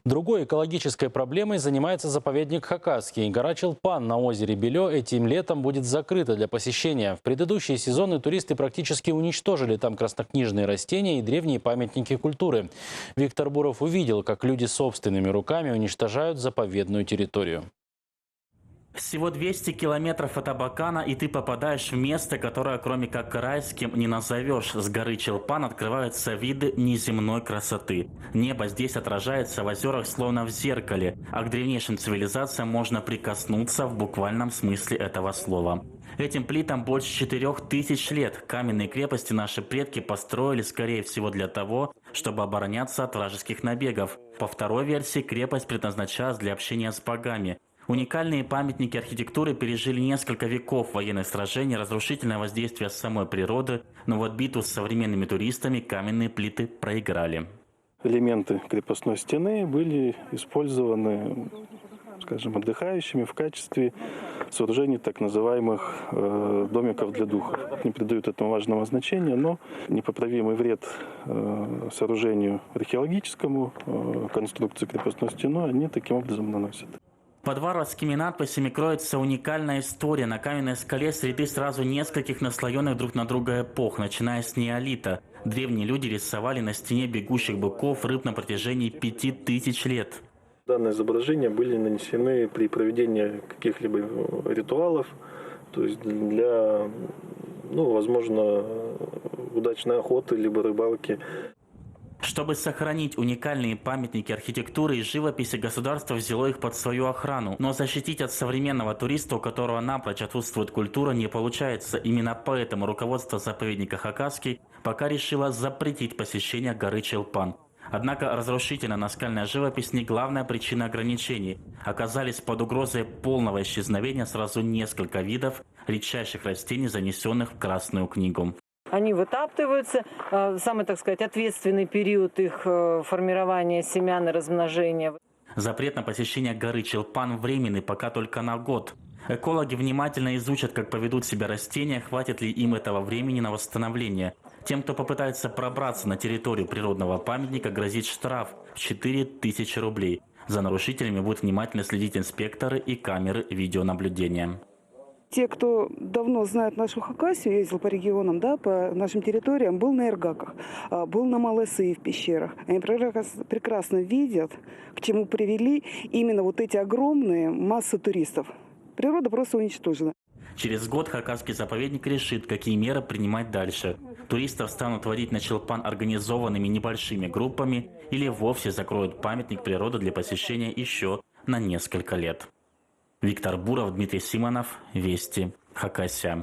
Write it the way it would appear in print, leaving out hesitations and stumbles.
Другой экологической проблемой занимается заповедник Хакасский. Гора Челпан на озере Белё этим летом будет закрыта для посещения. В предыдущие сезоны туристы практически уничтожили там краснокнижные растения и древние памятники культуры. Виктор Буров увидел, как люди собственными руками уничтожают заповедную территорию. Всего 200 километров от Абакана, и ты попадаешь в место, которое, кроме как райским, не назовешь. С горы Челпан открываются виды неземной красоты. Небо здесь отражается в озерах словно в зеркале, а к древнейшим цивилизациям можно прикоснуться в буквальном смысле этого слова. Этим плитам больше 4000 лет. Каменные крепости наши предки построили, скорее всего, для того, чтобы обороняться от вражеских набегов. По второй версии, крепость предназначалась для общения с богами. Уникальные памятники архитектуры пережили несколько веков военных сражений, разрушительное воздействие самой природы, но вот битву с современными туристами каменные плиты проиграли. Элементы крепостной стены были использованы, скажем, отдыхающими в качестве сооружений так называемых домиков для духов. Не придают этому важного значения, но непоправимый вред сооружению археологическому, конструкции крепостной стены они таким образом наносят. Под варварскими надписями кроется уникальная история. На каменной скале среды сразу нескольких наслоенных друг на друга эпох, начиная с неолита. Древние люди рисовали на стене бегущих быков, рыб на протяжении 5000 лет. Данные изображения были нанесены при проведении каких-либо ритуалов, то есть для, возможно, удачной охоты либо рыбалки. Чтобы сохранить уникальные памятники архитектуры и живописи, государство взяло их под свою охрану. Но защитить от современного туриста, у которого напрочь отсутствует культура, не получается. Именно поэтому руководство заповедника Хакасский пока решило запретить посещение горы Челпан. Однако разрушительная наскальная живопись не главная причина ограничений. Оказались под угрозой полного исчезновения сразу несколько видов редчайших растений, занесенных в Красную книгу. Они вытаптываются. Самый, так сказать, ответственный период их формирования семян и размножения. Запрет на посещение горы Челпан временный пока только на год. Экологи внимательно изучат, как поведут себя растения, хватит ли им этого времени на восстановление. Тем, кто попытается пробраться на территорию природного памятника, грозит штраф в 4000 рублей. За нарушителями будут внимательно следить инспекторы и камеры видеонаблюдения. Те, кто давно знает нашу Хакасию, ездил по регионам, по нашим территориям, был на Эргаках, был на Малайсии в пещерах. Они прекрасно видят, к чему привели именно вот эти огромные массы туристов. Природа просто уничтожена. Через год Хакасский заповедник решит, какие меры принимать дальше. Туристов станут водить на Челпан организованными небольшими группами или вовсе закроют памятник природы для посещения еще на несколько лет. Виктор Буров, Дмитрий Симонов, Вести, Хакасия.